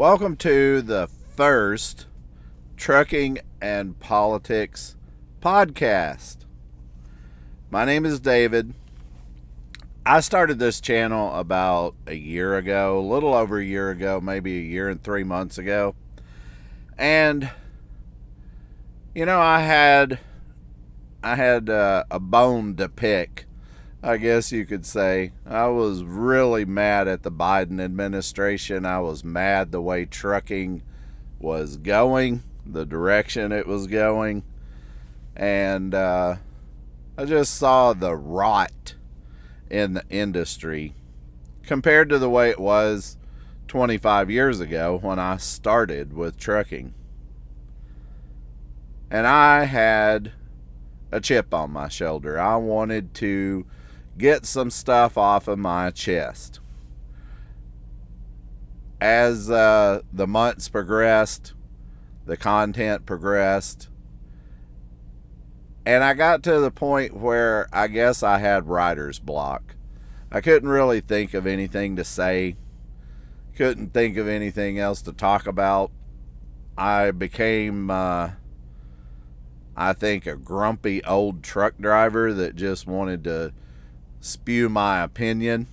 Welcome to the first Trucking and Politics podcast. My name is David. I started this channel about a year ago, a little over a year ago, maybe a year and 3 months ago. And I had a bone to pick, I guess you could say. I was really mad at the Biden administration. I was mad the way trucking was going, the direction it was going. And I just saw the rot in the industry compared to the way it was 25 years ago when I started with trucking. And I had a chip on my shoulder. I wanted to get some stuff off of my chest. As the months progressed, the content progressed, and I got to the point where I guess I had writer's block. I couldn't really think of anything to say, couldn't think of anything else to talk about. I became, I think, a grumpy old truck driver that just wanted to spew my opinion.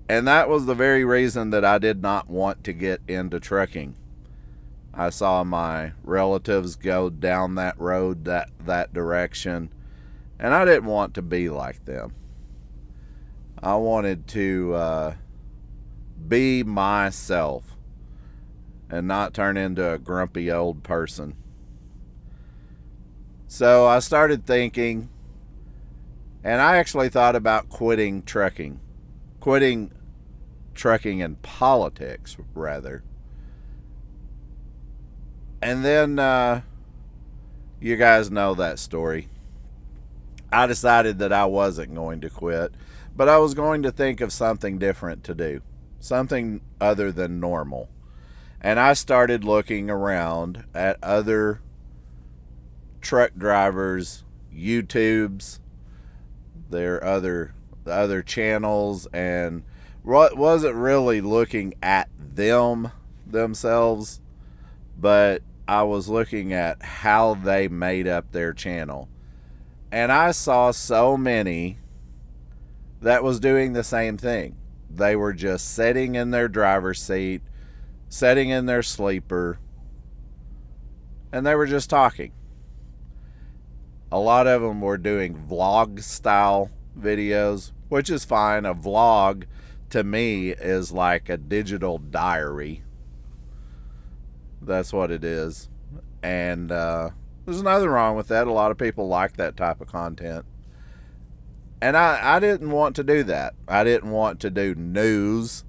And that was the very reason that I did not want to get into trucking. I saw my relatives go down that road, that direction, and I didn't want to be like them. I wanted to be myself and not turn into a grumpy old person. So I started thinking, and I actually thought about quitting trucking and politics, rather. And then, you guys know that story. I decided that I wasn't going to quit, but I was going to think of something different to do, something other than normal. And I started looking around at other truck drivers' YouTubes, their other channels, and wasn't really looking at themselves, but I was looking at how they made up their channel. And I saw so many that was doing the same thing. They were just sitting in their driver's seat, sitting in their sleeper, and they were just talking. A lot of them were doing vlog style videos, which is fine. A vlog to me is like a digital diary. That's what it is. And there's nothing wrong with that. A lot of people like that type of content. And I didn't want to do that. I didn't want to do news.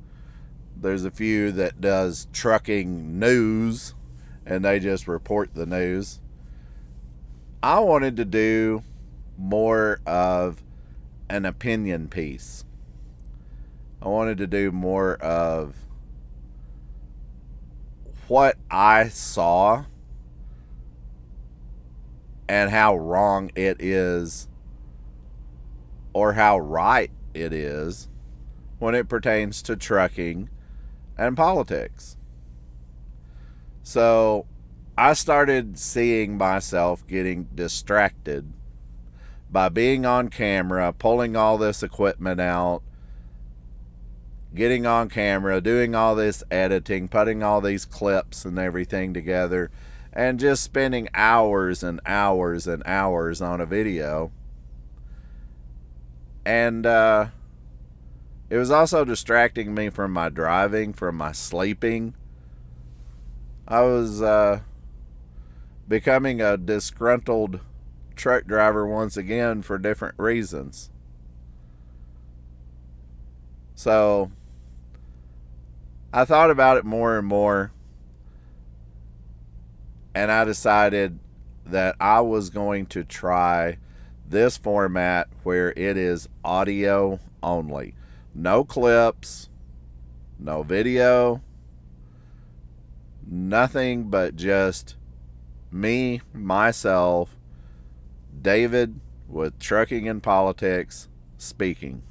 There's a few that does trucking news, and they just report the news. I wanted to do more of an opinion piece. I wanted to do more of what I saw and how wrong it is, or how right it is, when it pertains to trucking and politics. So I started seeing myself getting distracted by being on camera, pulling all this equipment out, getting on camera, doing all this editing, putting all these clips and everything together, and just spending hours and hours and hours on a video. And it was also distracting me from my driving, from my sleeping. I was becoming a disgruntled truck driver once again for different reasons. So I thought about it more and more, and I decided that I was going to try this format where it is audio only. No clips, no video, nothing but just me, myself, David with Trucking and Politics speaking.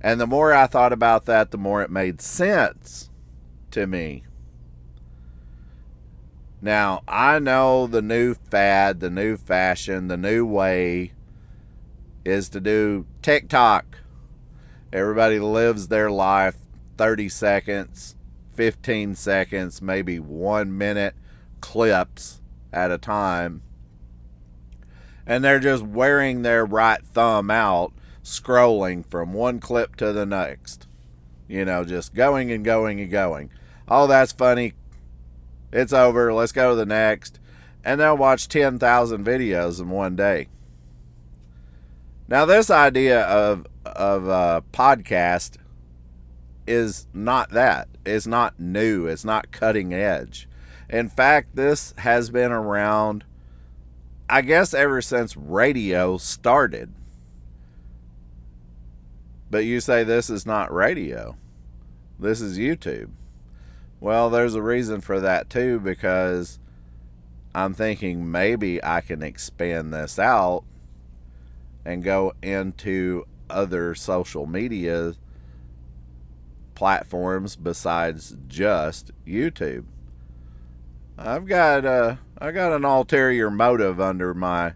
And the more I thought about that, the more it made sense to me. Now, I know the new fad, the new fashion, the new way is to do TikTok. Everybody lives their life 30 seconds, 15 seconds, maybe 1 minute clips at a time. And they're just wearing their right thumb out, scrolling from one clip to the next. Just going and going and going. Oh, that's funny. It's over. Let's go to the next. And they'll watch 10,000 videos in one day. Now, this idea of a podcast is not that. It's not new. It's not cutting edge. In fact, this has been around, I guess, ever since radio started. But you say this is not radio. This is YouTube. Well, there's a reason for that too, because I'm thinking maybe I can expand this out and go into other social media platforms besides just YouTube. I've got an ulterior motive under my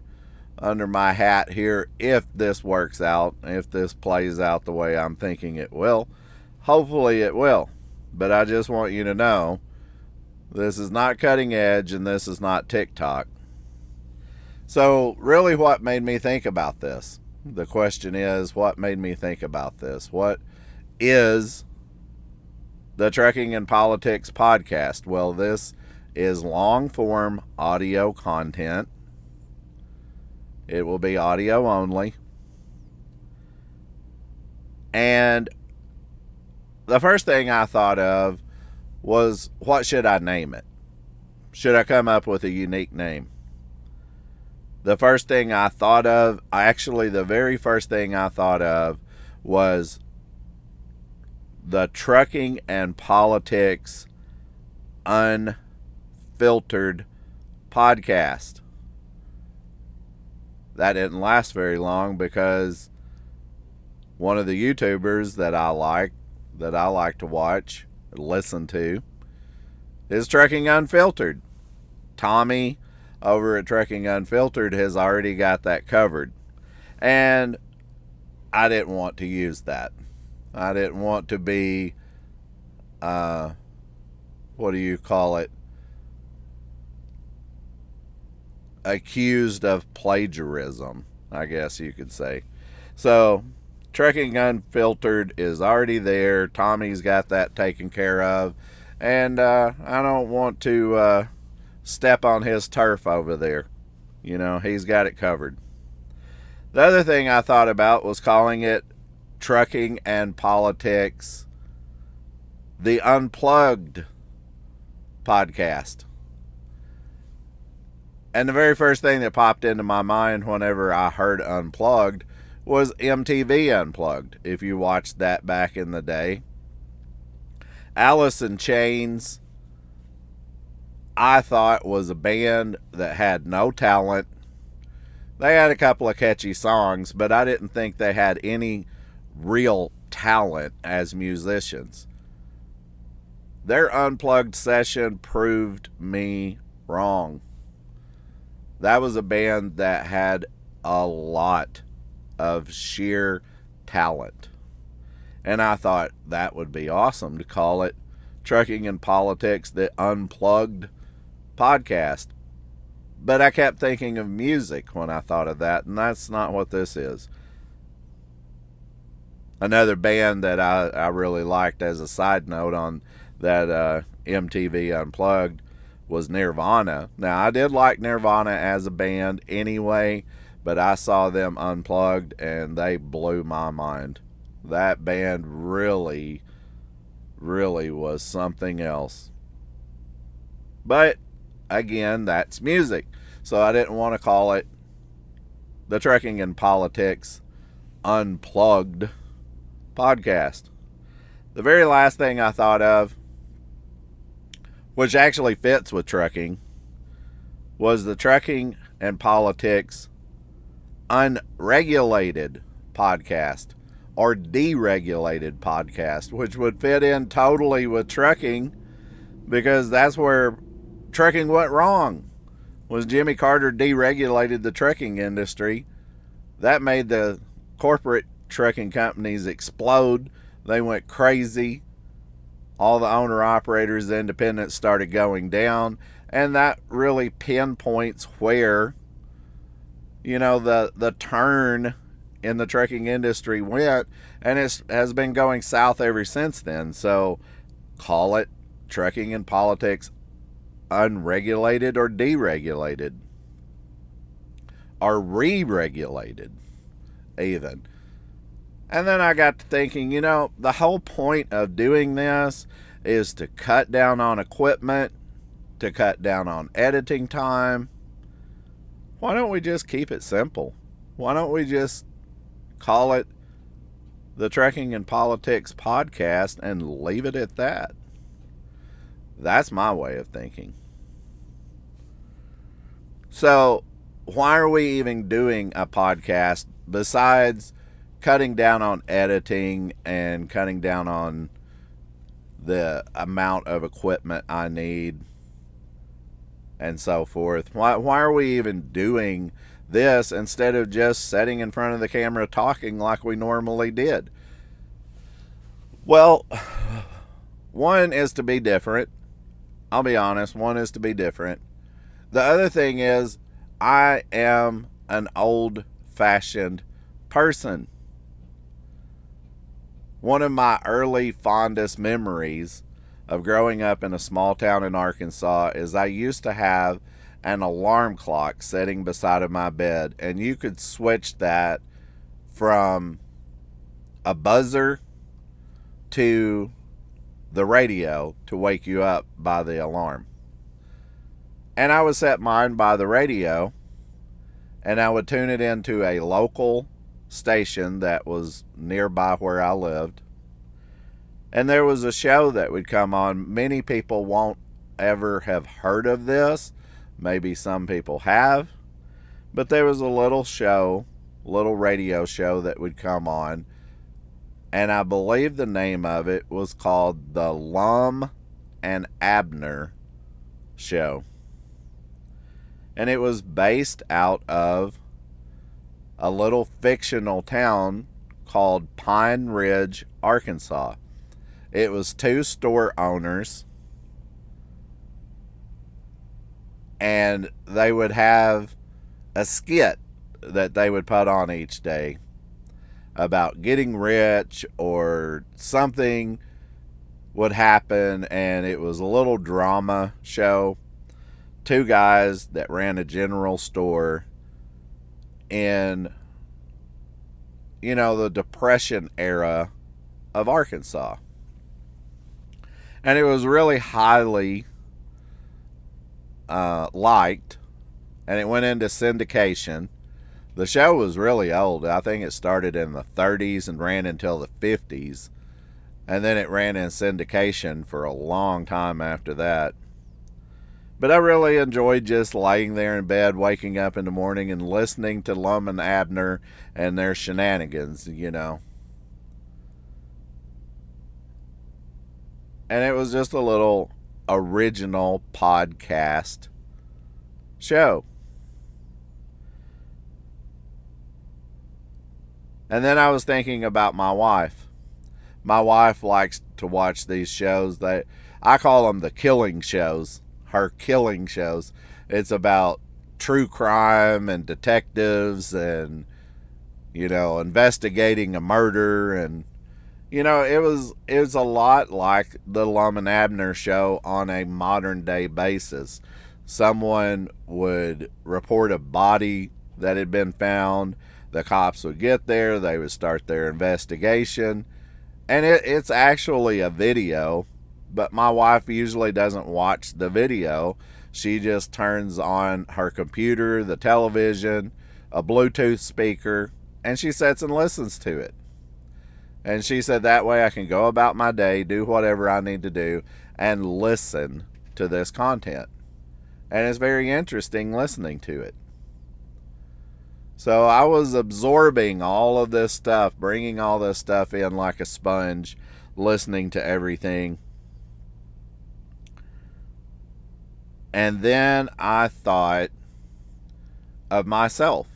hat here. If this works out, if this plays out the way I'm thinking it will, hopefully it will. But I just want you to know, this is not cutting edge and this is not TikTok. So really, what made me think about this? The question is, what made me think about this? What is the Trucking and Politics podcast? Well, this is long form audio content. It will be audio only. And the first thing I thought of was, what should I name it? Should I come up with a unique name? The first thing I thought of, the very first thing I thought of was the Trucking and Politics Unfiltered podcast. That didn't last very long because one of the YouTubers that I like to watch, listen to, is Trucking Unfiltered. Tommy over at Trucking Unfiltered has already got that covered. And I didn't want to use that. I didn't want to be, what do you call it? Accused of plagiarism, I guess you could say. So, Trucking Unfiltered is already there. Tommy's got that taken care of. And I don't want to step on his turf over there. He's got it covered. The other thing I thought about was calling it Trucking and Politics, the Unplugged podcast. And the very first thing that popped into my mind whenever I heard Unplugged was MTV Unplugged. If you watched that back in the day, Alice in Chains, I thought, was a band that had no talent. They had a couple of catchy songs, but I didn't think they had any real talent as musicians. Their Unplugged session proved me wrong. That was a band that had a lot of sheer talent. And I thought that would be awesome to call it Trucking and Politics, the Unplugged podcast. But I kept thinking of music when I thought of that, and that's not what this is. Another band that I really liked, as a side note on that MTV Unplugged, was Nirvana. Now, I did like Nirvana as a band anyway, but I saw them unplugged and they blew my mind. That band really, really was something else. But again, that's music. So I didn't want to call it the Trucking and Politics Unplugged podcast. The very last thing I thought of, which actually fits with trucking, was the Trucking and Politics Unregulated podcast, or deregulated podcast, which would fit in totally with trucking, because that's where trucking went wrong. Was Jimmy Carter deregulated the trucking industry. That made the corporate trucking companies explode. They went crazy. All the owner-operators, the independents, started going down. And that really pinpoints where, the turn in the trucking industry went. And it has been going south ever since then. So call it trucking and politics unregulated or deregulated. Or re-regulated, even. And then I got to thinking, the whole point of doing this is to cut down on equipment, to cut down on editing time. Why don't we just keep it simple? Why don't we just call it the Trucking and Politics Podcast and leave it at that? That's my way of thinking. So, why are we even doing a podcast besides cutting down on editing and cutting down on the amount of equipment I need and so forth? Why are we even doing this instead of just sitting in front of the camera talking like we normally did? Well, one is to be different. I'll be honest, one is to be different. The other thing is, I am an old-fashioned person. One of my early fondest memories of growing up in a small town in Arkansas is I used to have an alarm clock sitting beside of my bed, and you could switch that from a buzzer to the radio to wake you up by the alarm. And I would set mine by the radio, and I would tune it into a local station that was nearby where I lived. And there was a show that would come on. Many people won't ever have heard of this. Maybe some people have. But there was a little radio show that would come on. And I believe the name of it was called the Lum and Abner Show. And it was based out of a little fictional town called Pine Ridge, Arkansas. It was 2 store owners, and they would have a skit that they would put on each day about getting rich, or something would happen, and it was a little drama show. 2 guys that ran a general store in, the Depression era of Arkansas. And it was really highly liked, and it went into syndication. The show was really old. I think it started in the 30s and ran until the 50s. And then it ran in syndication for a long time after that. But I really enjoyed just laying there in bed, waking up in the morning and listening to Lum and Abner and their shenanigans, And it was just a little original podcast show. And then I was thinking about my wife. My wife likes to watch these shows that I call them the killing shows. Her killing shows. It's about true crime and detectives and, investigating a murder. And, it was a lot like the Lum and Abner Show on a modern day basis. Someone would report a body that had been found. The cops would get there. They would start their investigation. And it's actually a video. But my wife usually doesn't watch the video. She just turns on her computer, the television, a Bluetooth speaker, and she sits and listens to it. And she said that way I can go about my day, do whatever I need to do, and listen to this content. And it's very interesting listening to it. So I was absorbing all of this stuff, bringing all this stuff in like a sponge, listening to everything. And then I thought of myself.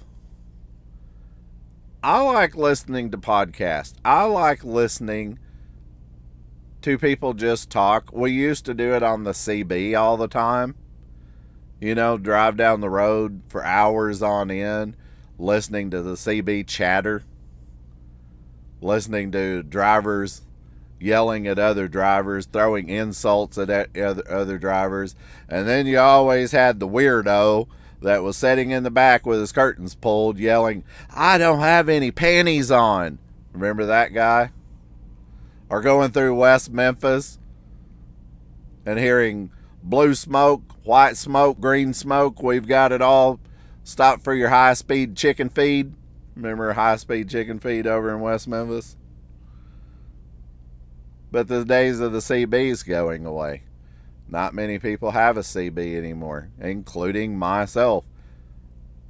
I like listening to podcasts. I like listening to people just talk. We used to do it on the CB all the time. You know, drive down the road for hours on end, listening to the CB chatter, listening to drivers yelling at other drivers, throwing insults at other drivers. And then you always had the weirdo that was sitting in the back with his curtains pulled yelling, "I don't have any panties on." Remember that guy? Or going through West Memphis and hearing blue smoke, white smoke, green smoke, we've got it all. Stop for your high-speed chicken feed. Remember high-speed chicken feed over in West Memphis? But the days of the CB's going away. Not many people have a CB anymore, including myself.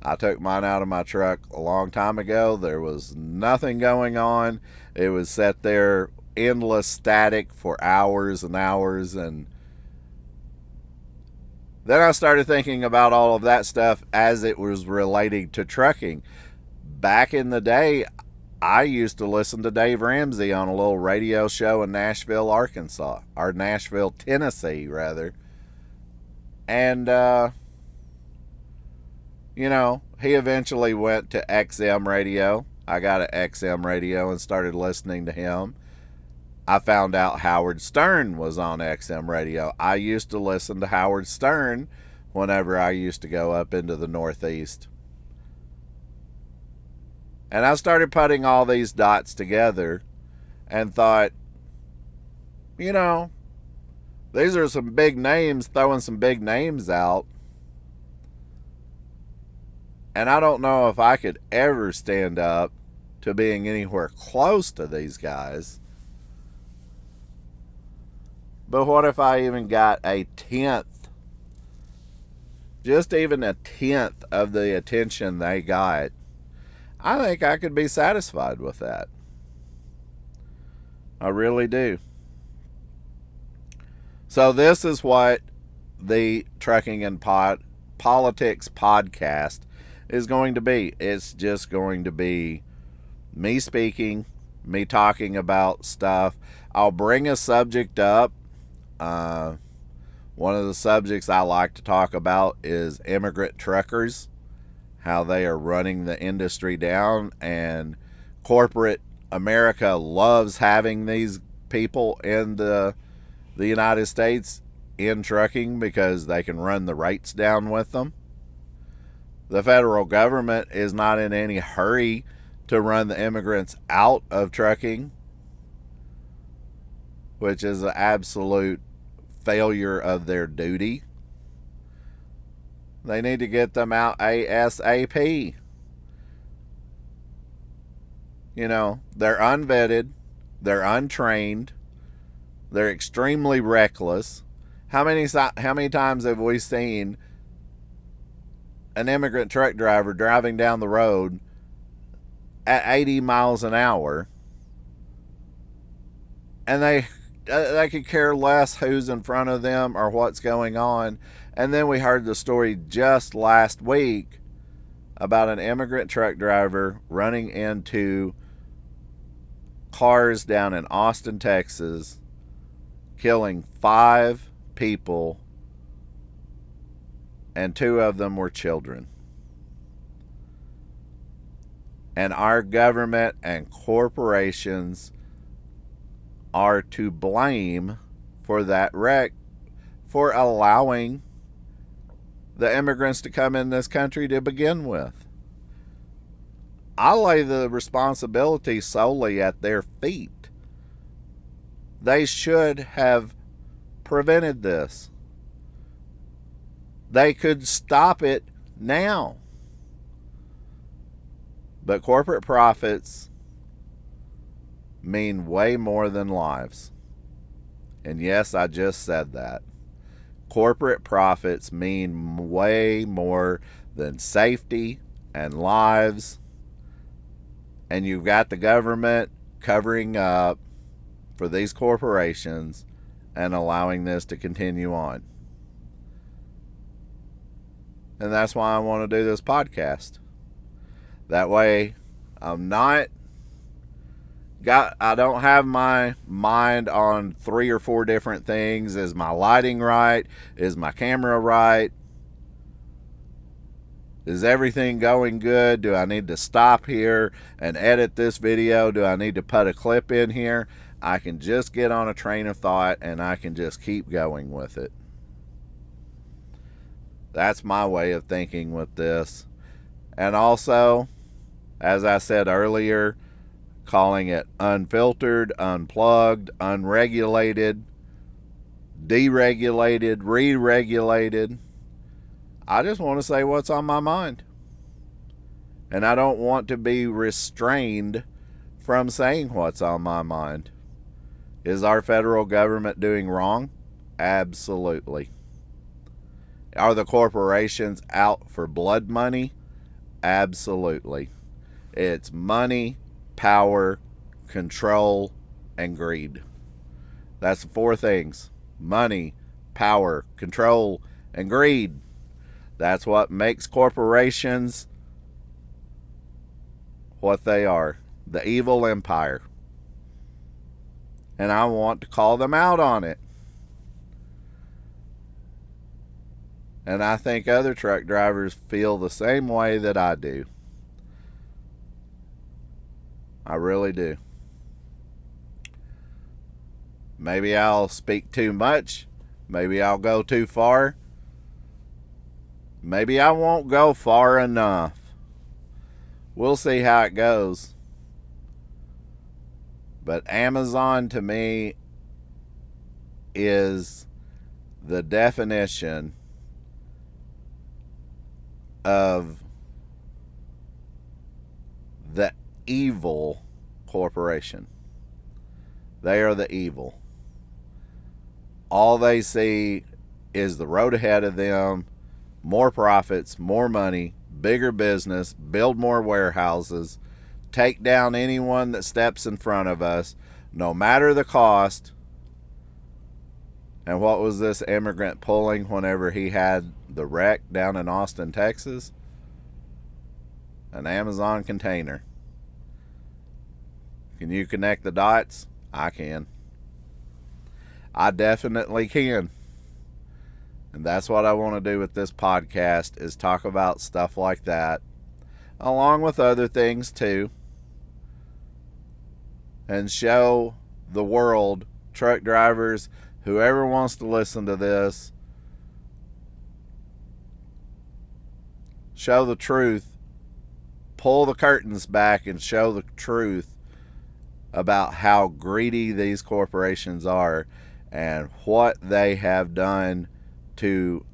I took mine out of my truck a long time ago. There was nothing going on. It was set there endless static for hours and hours. And then I started thinking about all of that stuff as it was relating to trucking. Back in the day, I used to listen to Dave Ramsey on a little radio show in Nashville, Arkansas, or Nashville, Tennessee, rather. And, you know, he eventually went to XM radio. I got an XM radio and started listening to him. I found out Howard Stern was on XM radio. I used to listen to Howard Stern whenever I used to go up into the Northeast. And I started putting all these dots together and thought, you know, these are some big names, throwing some big names out. And I don't know if I could ever stand up to being anywhere close to these guys. But what if I even got a tenth, just even a tenth of the attention they got? I think I could be satisfied with that. I really do. So this is what the Trucking and Politics podcast is going to be. It's just going to be me speaking, me talking about stuff. I'll bring a subject up. One of the subjects I like to talk about is immigrant truckers, how they are running the industry down, and corporate America loves having these people in the United States in trucking because they can run the rates down with them. The federal government is not in any hurry to run the immigrants out of trucking, which is an absolute failure of their duty. They need to get them out ASAP. You know, they're unvetted, they're untrained, they're extremely reckless. How many times have we seen an immigrant truck driver driving down the road at 80 miles an hour, and they could care less who's in front of them or what's going on? And then we heard the story just last week about an immigrant truck driver running into cars down in Austin, Texas, killing 5 people, and 2 of them were children. And our government and corporations are to blame for that wreck, for allowing the immigrants to come in this country to begin with. I lay the responsibility solely at their feet. They should have prevented this. They could stop it now. But corporate profits mean way more than lives. And yes, I just said that. Corporate profits mean way more than safety, and lives, and you've got the government covering up for these corporations and allowing this to continue on. And that's why I want to do this podcast. That way I don't have my mind on 3 or 4 different things. Is my lighting right? Is my camera right? Is everything going good? Do I need to stop here and edit this video? Do I need to put a clip in here? I can just get on a train of thought and I can just keep going with it. That's my way of thinking with this. And also, as I said earlier, calling it unfiltered, unplugged, unregulated, deregulated, re-regulated. I just want to say what's on my mind. And I don't want to be restrained from saying what's on my mind. Is our federal government doing wrong? Absolutely. Are the corporations out for blood money? Absolutely. It's money, power, control, and greed. That's the 4 things. Money, power, control, and greed. That's what makes corporations what they are. The evil empire. And I want to call them out on it. And I think other truck drivers feel the same way that I do. I really do. Maybe I'll speak too much. Maybe I'll go too far. Maybe I won't go far enough. We'll see how it goes. But Amazon to me is the definition of the evil corporation. They are the evil. All they see is the road ahead of them, more profits, more money, bigger business, build more warehouses, take down anyone that steps in front of us, no matter the cost. And what was this immigrant pulling whenever he had the wreck down in Austin, Texas? An Amazon container. Can you connect the dots? I can. I definitely can. And that's what I want to do with this podcast, is talk about stuff like that, along with other things too, and show the world, truck drivers, whoever wants to listen to this, show the truth, pull the curtains back and show the truth about how greedy these corporations are and what they have done to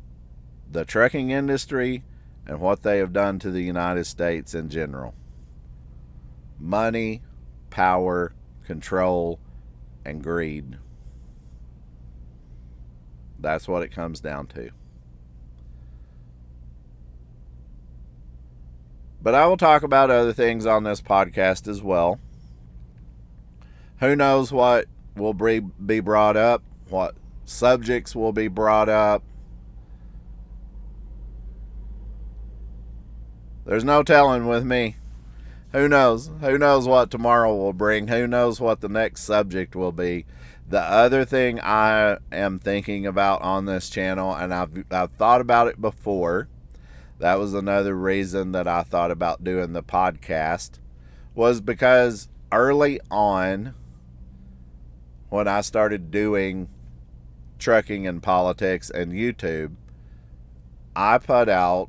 the trucking industry and what they have done to the United States in general. Money, power, control, and greed. That's what it comes down to. But I will talk about other things on this podcast as well. Who knows what will be brought up, what subjects will be brought up. There's no telling with me. Who knows? Who knows what tomorrow will bring? Who knows what the next subject will be? The other thing I am thinking about on this channel, and I've thought about it before. That was another reason that I thought about doing the podcast, was because early on, when I started doing trucking and politics and YouTube, I put out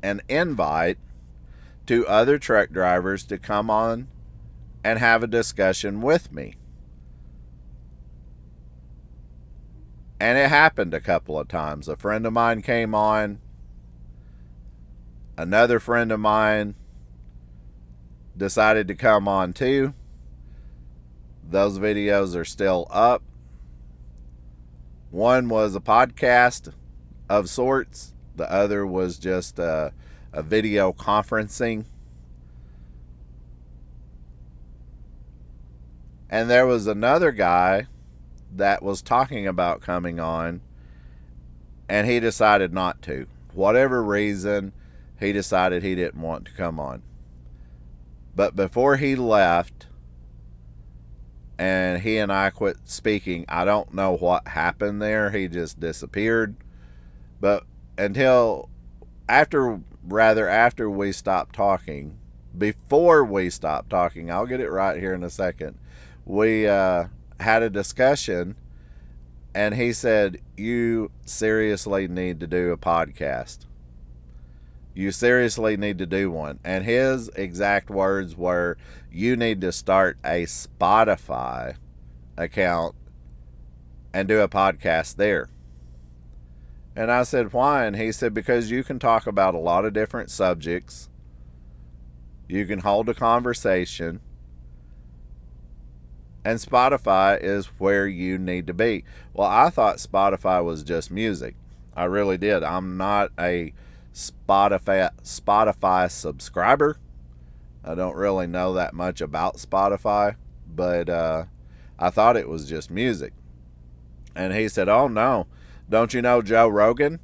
an invite to other truck drivers to come on and have a discussion with me. And it happened a couple of times. A friend of mine came on. Another friend of mine decided to come on too. Those videos are still up. One was a podcast of sorts. The other was just a a video conferencing. And there was another guy that was talking about coming on, and he decided not to. Whatever reason, he decided he didn't want to come on. But before he left, and he and I quit speaking, I don't know what happened there. He just disappeared. But after we stopped talking, before we stopped talking, I'll get it right here in a second, we had a discussion, and he said, "You seriously need to do a podcast. You seriously need to do one." And his exact words were, "You need to start a Spotify account and do a podcast there." And I said, "Why?" And he said, "Because you can talk about a lot of different subjects. You can hold a conversation. And Spotify is where you need to be." Well, I thought Spotify was just music. I really did. I'm not a Spotify subscriber. I don't really know that much about Spotify, but I thought it was just music. And he said, "Oh no, don't you know Joe Rogan?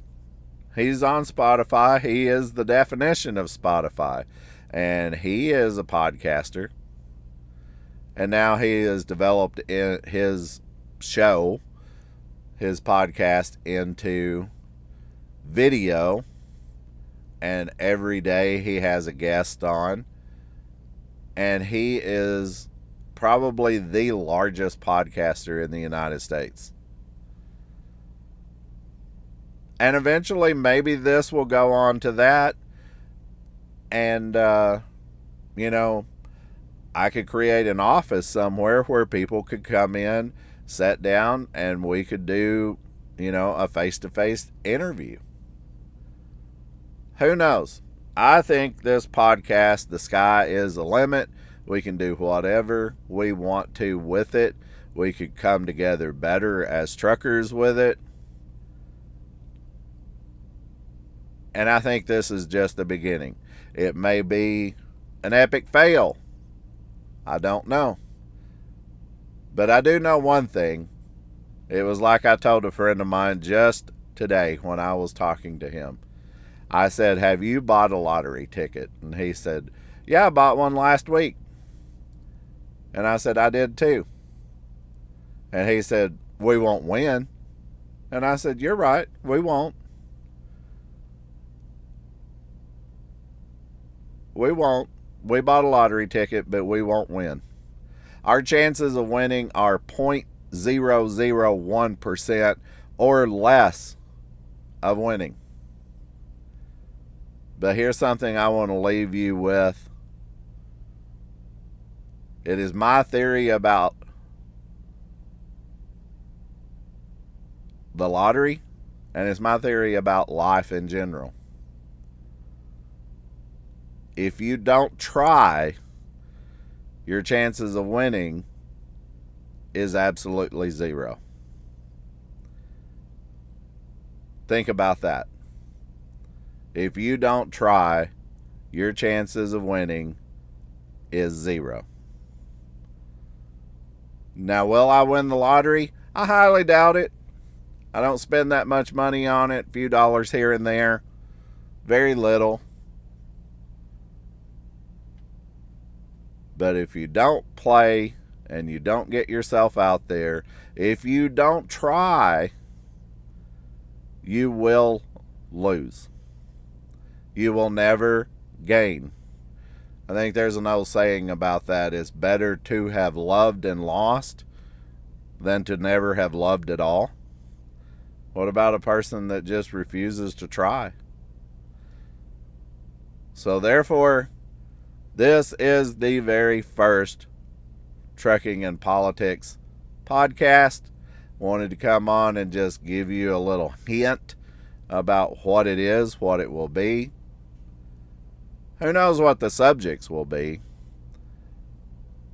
He's on Spotify. He is the definition of Spotify, and he is a podcaster. And now he has developed his show, his podcast, into video. And every day he has a guest on. And he is probably the largest podcaster in the United States. And eventually maybe this will go on to that. And, I could create an office somewhere where people could come in, sit down, and we could do, a face-to-face interview. Who knows? I think this podcast, the sky is the limit. We can do whatever we want to with it. We could come together better as truckers with it. And I think this is just the beginning. It may be an epic fail. I don't know. But I do know one thing. It was like I told a friend of mine just today when I was talking to him. I said, "Have you bought a lottery ticket?" And he said, "Yeah, I bought one last week." And I said, "I did too." And he said, "We won't win." And I said, "You're right, we won't. We won't. We bought a lottery ticket, but we won't win. Our chances of winning are 0.001% or less of winning." But here's something I want to leave you with. It is my theory about the lottery, and it's my theory about life in general. If you don't try, your chances of winning is absolutely zero. Think about that. If you don't try, your chances of winning is zero. Now, will I win the lottery? I highly doubt it. I don't spend that much money on it. A few dollars here and there. Very little. But if you don't play and you don't get yourself out there, if you don't try, you will lose. You will never gain. I think there's an old saying about that. It's better to have loved and lost than to never have loved at all. What about a person that just refuses to try? So therefore, this is the very first Trucking and Politics podcast. Wanted to come on and just give you a little hint about what it is, what it will be. Who knows what the subjects will be?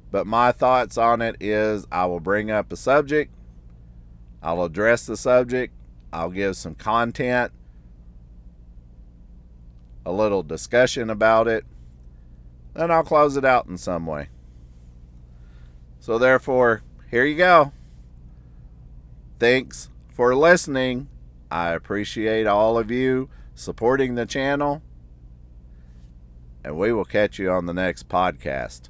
But my thoughts on it is I will bring up a subject. I'll address the subject. I'll give some content. a little discussion about it, then I'll close it out in some way. So therefore, here you go. Thanks for listening. I appreciate all of you supporting the channel. And we will catch you on the next podcast.